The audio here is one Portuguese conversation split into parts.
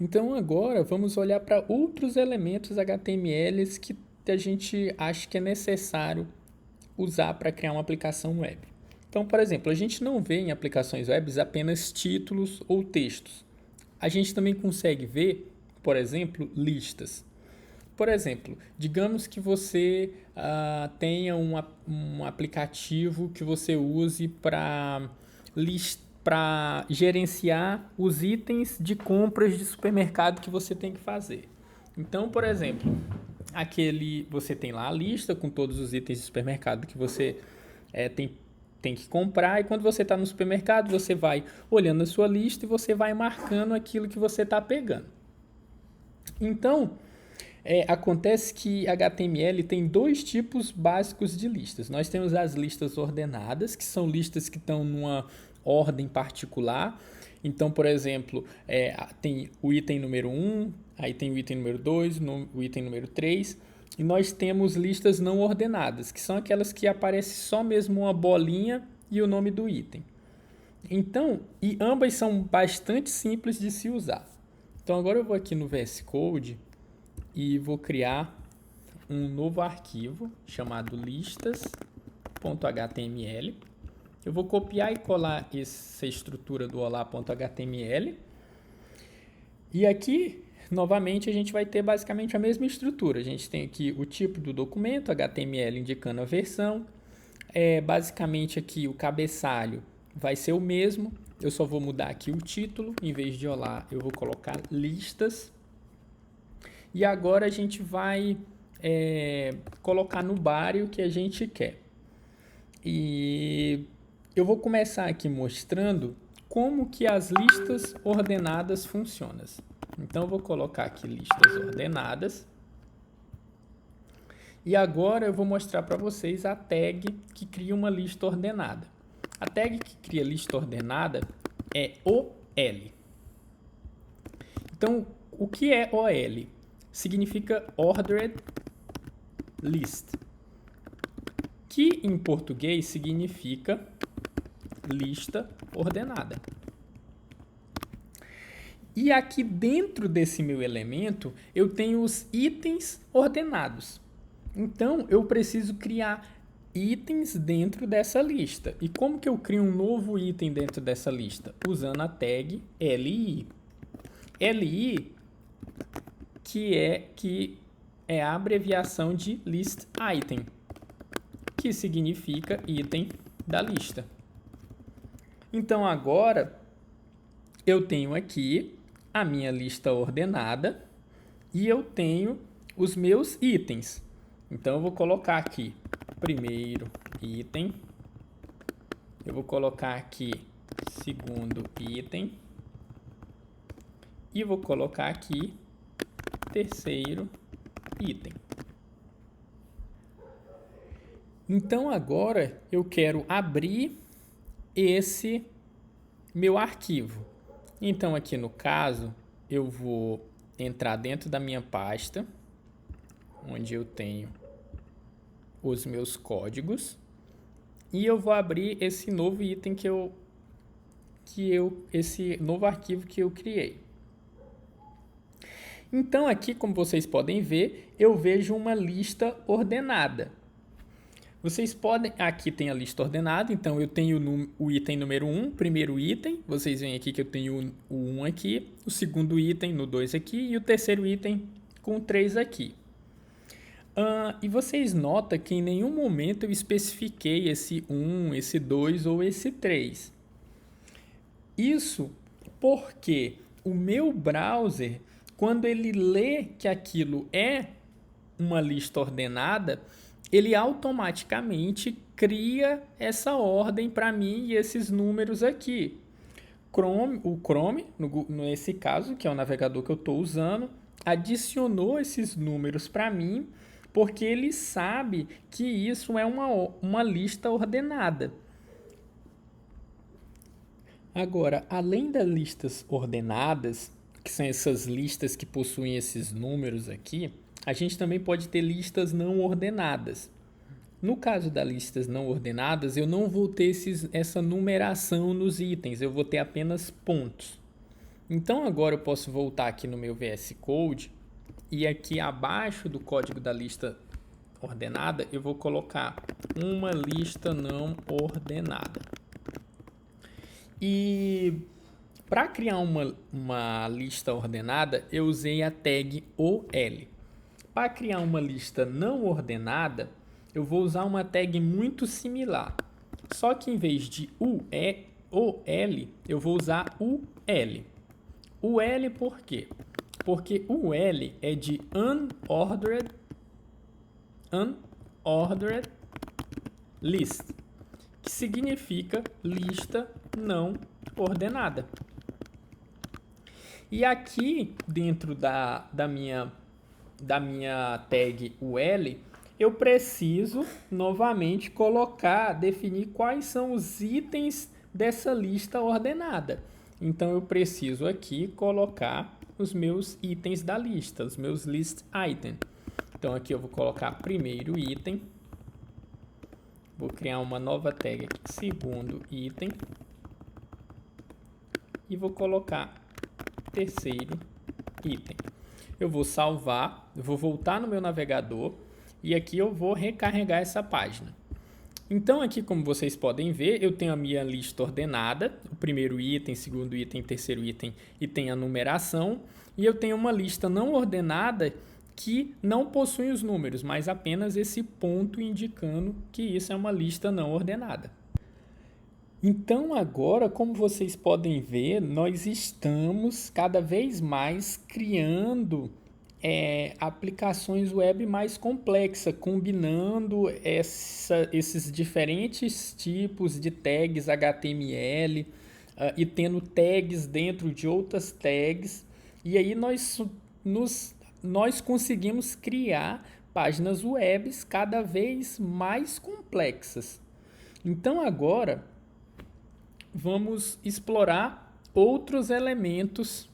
Então agora vamos olhar para outros elementos HTML que a gente acha que é necessário usar para criar uma aplicação web. Então, por exemplo, a gente não vê em aplicações web apenas títulos ou textos. A gente também consegue ver, por exemplo, listas. Por exemplo, digamos que você tenha um aplicativo que você use para gerenciar os itens de compras de supermercado que você tem que fazer. Então, por exemplo, você tem lá a lista com todos os itens de supermercado que você tem que comprar, e quando você está no supermercado, você vai olhando a sua lista e você vai marcando aquilo que você está pegando. Então, acontece que HTML tem dois tipos básicos de listas. Nós temos as listas ordenadas, que são listas que estão numa ordem particular. Então, por exemplo, tem o item número 1, aí tem o item número 2, o item número 3. E nós temos listas não ordenadas, que são aquelas que aparece só mesmo uma bolinha e o nome do item. Então, e ambas são bastante simples de se usar. Então agora eu vou aqui no VS Code e vou criar um novo arquivo chamado listas.html. Eu vou copiar e colar essa estrutura do olá.html. E aqui, novamente, a gente vai ter basicamente a mesma estrutura. A gente tem aqui o tipo do documento, HTML indicando a versão. Basicamente aqui o cabeçalho vai ser o mesmo. Eu só vou mudar aqui o título. Em vez de olá, eu vou colocar listas. E agora a gente vai colocar no body o que a gente quer. E eu vou começar aqui mostrando como que as listas ordenadas funcionam. Então eu vou colocar aqui listas ordenadas. E agora eu vou mostrar para vocês a tag que cria uma lista ordenada. A tag que cria lista ordenada é OL. Então, o que é OL? Significa Ordered List, que em português significa lista ordenada. E aqui dentro desse meu elemento, eu tenho os itens ordenados. Então, eu preciso criar itens dentro dessa lista. E como que eu crio um novo item dentro dessa lista? Usando a tag li. Li, que é a abreviação de list item, que significa item da lista. Então, agora, eu tenho aqui a minha lista ordenada e eu tenho os meus itens. Então, eu vou colocar aqui primeiro item, eu vou colocar aqui segundo item e vou colocar aqui terceiro item. Então, agora eu quero abrir esse meu arquivo. Então, aqui no caso, eu vou entrar dentro da minha pasta, onde eu tenho os meus códigos, e eu vou abrir esse novo item esse novo arquivo que eu criei. Então, aqui, como vocês podem ver, eu vejo uma lista ordenada. Vocês podem... Aqui tem a lista ordenada, então eu tenho o item número 1, primeiro item. Vocês veem aqui que eu tenho o 1 aqui, o segundo item no 2 aqui e o terceiro item com o 3 aqui. E vocês notam que em nenhum momento eu especifiquei esse 1, esse 2 ou esse 3. Isso porque o meu browser, quando ele lê que aquilo é uma lista ordenada, ele automaticamente cria essa ordem para mim e esses números aqui. O Chrome, nesse caso, que é o navegador que eu estou usando, adicionou esses números para mim porque ele sabe que isso é uma lista ordenada. Agora, além das listas ordenadas, que são essas listas que possuem esses números aqui, a gente também pode ter listas não ordenadas. No caso das listas não ordenadas, eu não vou ter essa numeração nos itens, eu vou ter apenas pontos. Então agora eu posso voltar aqui no meu VS Code e aqui abaixo do código da lista ordenada eu vou colocar uma lista não ordenada. E para criar uma lista ordenada eu usei a tag OL. Para criar uma lista não ordenada eu vou usar uma tag muito similar. Só que em vez de OL eu vou usar UL. UL por quê? Porque UL é de Unordered List, que significa lista não ordenada. E aqui dentro da minha tag UL, eu preciso novamente definir quais são os itens dessa lista ordenada. Então eu preciso aqui colocar os meus itens da lista, os meus list items. Então aqui eu vou colocar primeiro item, vou criar uma nova tag aqui, segundo item, e vou colocar terceiro item. Eu vou salvar, eu vou voltar no meu navegador e aqui eu vou recarregar essa página. Então aqui, como vocês podem ver, eu tenho a minha lista ordenada, o primeiro item, segundo item, terceiro item e tem a numeração, e eu tenho uma lista não ordenada que não possui os números, mas apenas esse ponto indicando que isso é uma lista não ordenada. Então agora, como vocês podem ver, nós estamos cada vez mais criando aplicações web mais complexas, combinando esses diferentes tipos de tags HTML e tendo tags dentro de outras tags. E aí nós conseguimos criar páginas web cada vez mais complexas. Então agora vamos explorar outros elementos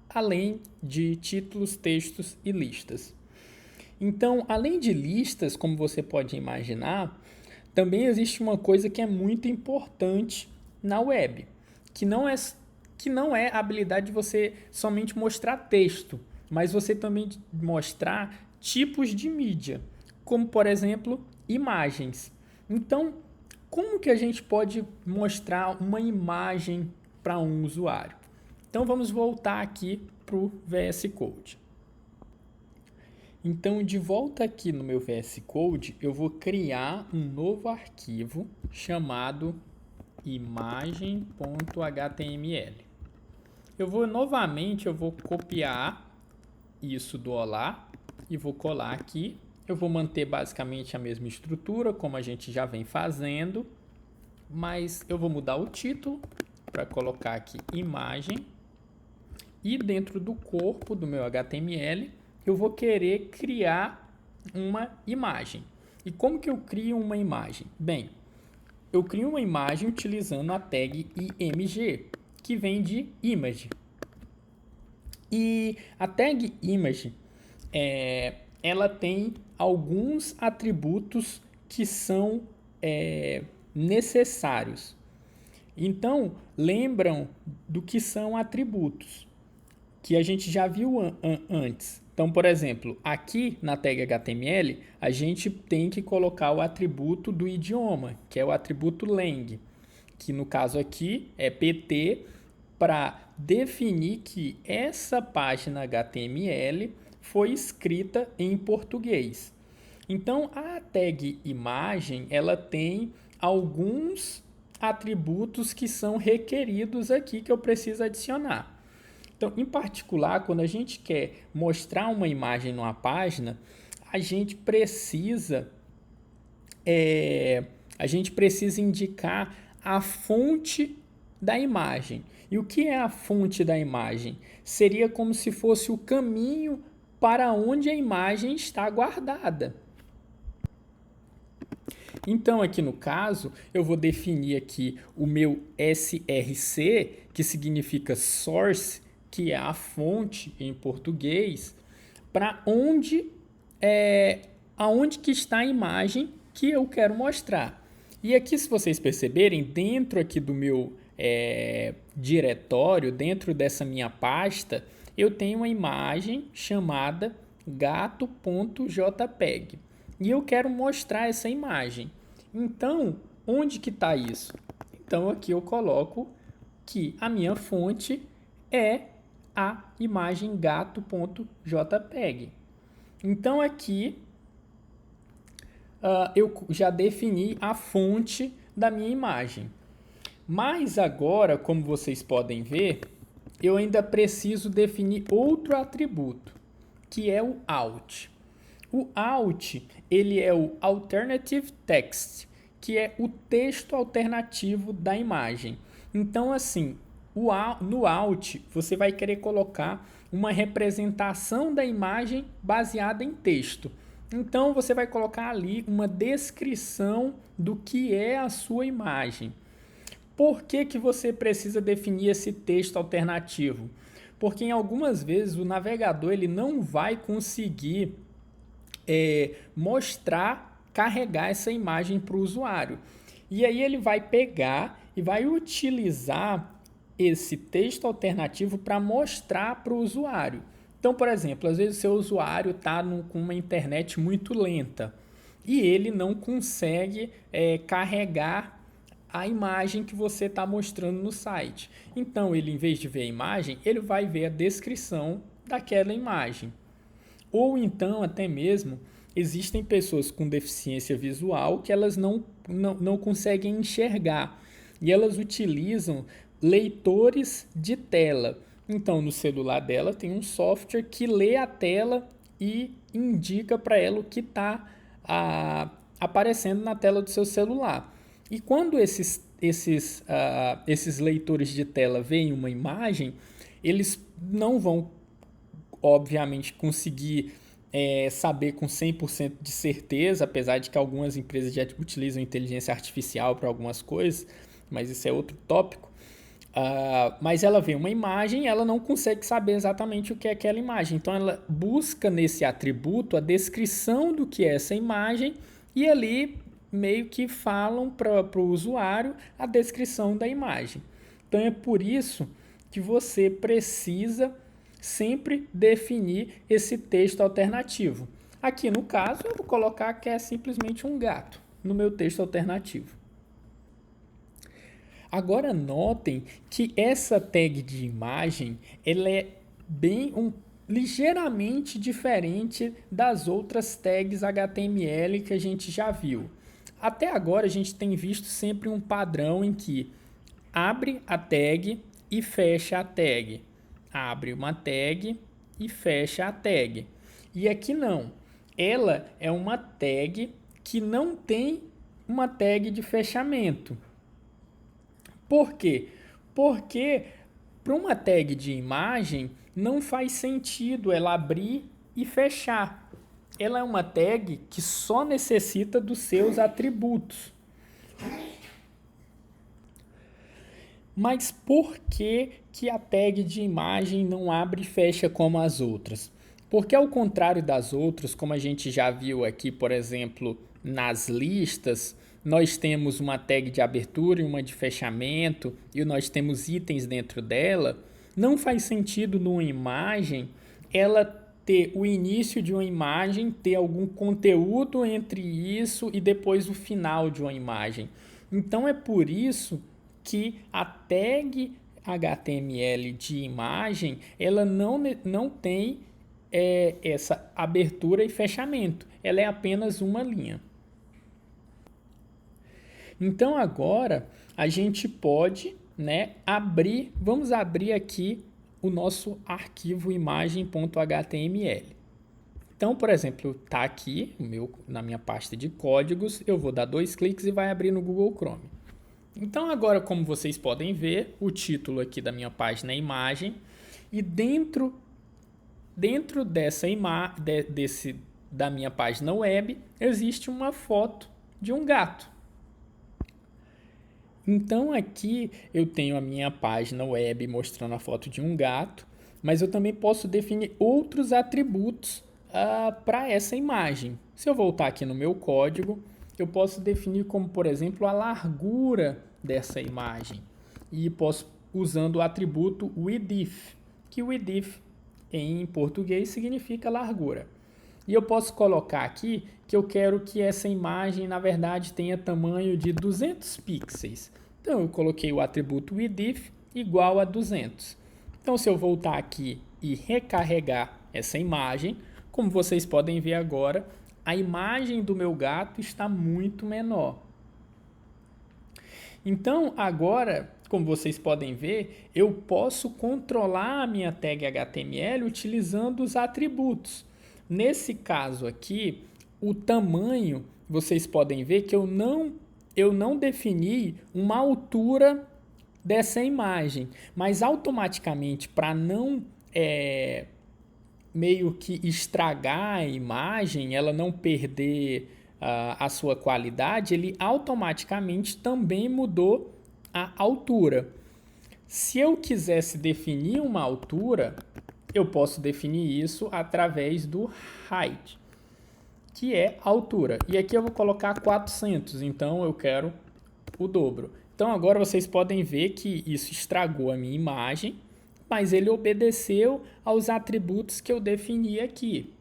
além de títulos, textos e listas. Então, além de listas, como você pode imaginar, também existe uma coisa que é muito importante na web, que não é a habilidade de você somente mostrar texto, mas você também mostrar tipos de mídia, como, por exemplo, imagens. Então, como que a gente pode mostrar uma imagem para um usuário? Então, vamos voltar aqui para o VS Code. Então, de volta aqui no meu VS Code, eu vou criar um novo arquivo chamado imagem.html. Eu vou copiar isso do Olá e vou colar aqui. Eu vou manter basicamente a mesma estrutura, como a gente já vem fazendo, mas eu vou mudar o título para colocar aqui imagem. E dentro do corpo do meu HTML, eu vou querer criar uma imagem. E como que eu crio uma imagem? Bem, eu crio uma imagem utilizando a tag img, que vem de image. E a tag image, ela tem alguns atributos que são necessários. Então, lembram do que são atributos, que a gente já viu antes. Então, por exemplo, aqui na tag HTML, a gente tem que colocar o atributo do idioma, que é o atributo lang, que no caso aqui é pt, para definir que essa página HTML foi escrita em português. Então, a tag imagem, ela tem alguns atributos que são requeridos aqui que eu preciso adicionar. Então, em particular, quando a gente quer mostrar uma imagem numa página, a gente precisa indicar a fonte da imagem. E o que é a fonte da imagem? Seria como se fosse o caminho para onde a imagem está guardada. Então, aqui no caso, eu vou definir aqui o meu src, que significa source, que é a fonte em português, para aonde que está a imagem que eu quero mostrar. E aqui, se vocês perceberem, dentro aqui do meu diretório, dentro dessa minha pasta, eu tenho uma imagem chamada gato.jpg e eu quero mostrar essa imagem. Então, onde que está isso? Então, aqui eu coloco que a minha fonte é a imagem gato.jpg. Então, aqui eu já defini a fonte da minha imagem. Mas agora, como vocês podem ver, eu ainda preciso definir outro atributo, que é o alt. O alt, ele é o Alternative Text, que é o texto alternativo da imagem. Então, assim, no alt, você vai querer colocar uma representação da imagem baseada em texto. Então, você vai colocar ali uma descrição do que é a sua imagem. Por que você precisa definir esse texto alternativo? Porque em algumas vezes o navegador ele não vai conseguir carregar essa imagem para o usuário. E aí ele vai pegar e vai utilizar esse texto alternativo para mostrar para o usuário. Então, por exemplo, às vezes o seu usuário está com uma internet muito lenta e ele não consegue carregar a imagem que você está mostrando no site. Então, ele, em vez de ver a imagem, ele vai ver a descrição daquela imagem. Ou então, até mesmo, existem pessoas com deficiência visual que elas não conseguem enxergar. E elas utilizam leitores de tela. Então, no celular dela tem um software que lê a tela e indica para ela o que está aparecendo na tela do seu celular. E quando esses leitores de tela veem uma imagem, eles não vão, obviamente, conseguir saber com 100% de certeza, apesar de que algumas empresas já utilizam inteligência artificial para algumas coisas, mas isso é outro tópico. Mas ela vê uma imagem e ela não consegue saber exatamente o que é aquela imagem. Então, ela busca nesse atributo a descrição do que é essa imagem e ali meio que falam para o usuário a descrição da imagem. Então, é por isso que você precisa sempre definir esse texto alternativo. Aqui, no caso, eu vou colocar que é simplesmente um gato no meu texto alternativo. Agora, notem que essa tag de imagem ela é ligeiramente diferente das outras tags HTML que a gente já viu. Até agora, a gente tem visto sempre um padrão em que abre a tag e fecha a tag. Abre uma tag e fecha a tag. E aqui não. Ela é uma tag que não tem uma tag de fechamento. Por quê? Porque para uma tag de imagem não faz sentido ela abrir e fechar. Ela é uma tag que só necessita dos seus atributos. Mas por que a tag de imagem não abre e fecha como as outras? Porque ao contrário das outras, como a gente já viu aqui, por exemplo, nas listas, nós temos uma tag de abertura e uma de fechamento e nós temos itens dentro dela, não faz sentido numa imagem ela ter o início de uma imagem, ter algum conteúdo entre isso e depois o final de uma imagem. Então é por isso que a tag HTML de imagem ela não tem essa abertura e fechamento, ela é apenas uma linha. Então agora a gente pode abrir, vamos abrir aqui o nosso arquivo imagem.html. Então, por exemplo, está aqui na minha pasta de códigos, eu vou dar 2 cliques e vai abrir no Google Chrome. Então agora, como vocês podem ver, o título aqui da minha página é imagem e dentro dessa da minha página web existe uma foto de um gato. Então aqui eu tenho a minha página web mostrando a foto de um gato, mas eu também posso definir outros atributos para essa imagem. Se eu voltar aqui no meu código, eu posso definir como, por exemplo, a largura dessa imagem. e posso usando o atributo width, que width em português significa largura. E eu posso colocar aqui que eu quero que essa imagem, na verdade, tenha tamanho de 200 pixels. Então, eu coloquei o atributo width igual a 200. Então, se eu voltar aqui e recarregar essa imagem, como vocês podem ver agora, a imagem do meu gato está muito menor. Então, agora, como vocês podem ver, eu posso controlar a minha tag HTML utilizando os atributos. Nesse caso aqui, o tamanho, vocês podem ver que eu não defini uma altura dessa imagem, mas automaticamente, para não meio que estragar a imagem, ela não perder a sua qualidade, ele automaticamente também mudou a altura. Se eu quisesse definir uma altura, eu posso definir isso através do height, que é altura. E aqui eu vou colocar 400, então eu quero o dobro. Então agora vocês podem ver que isso estragou a minha imagem, mas ele obedeceu aos atributos que eu defini aqui.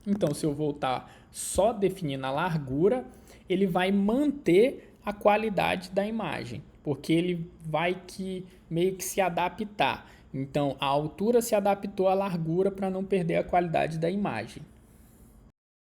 Então, se eu voltar só definindo a largura, ele vai manter a qualidade da imagem, porque ele vai meio que se adaptar. Então, a altura se adaptou à largura para não perder a qualidade da imagem.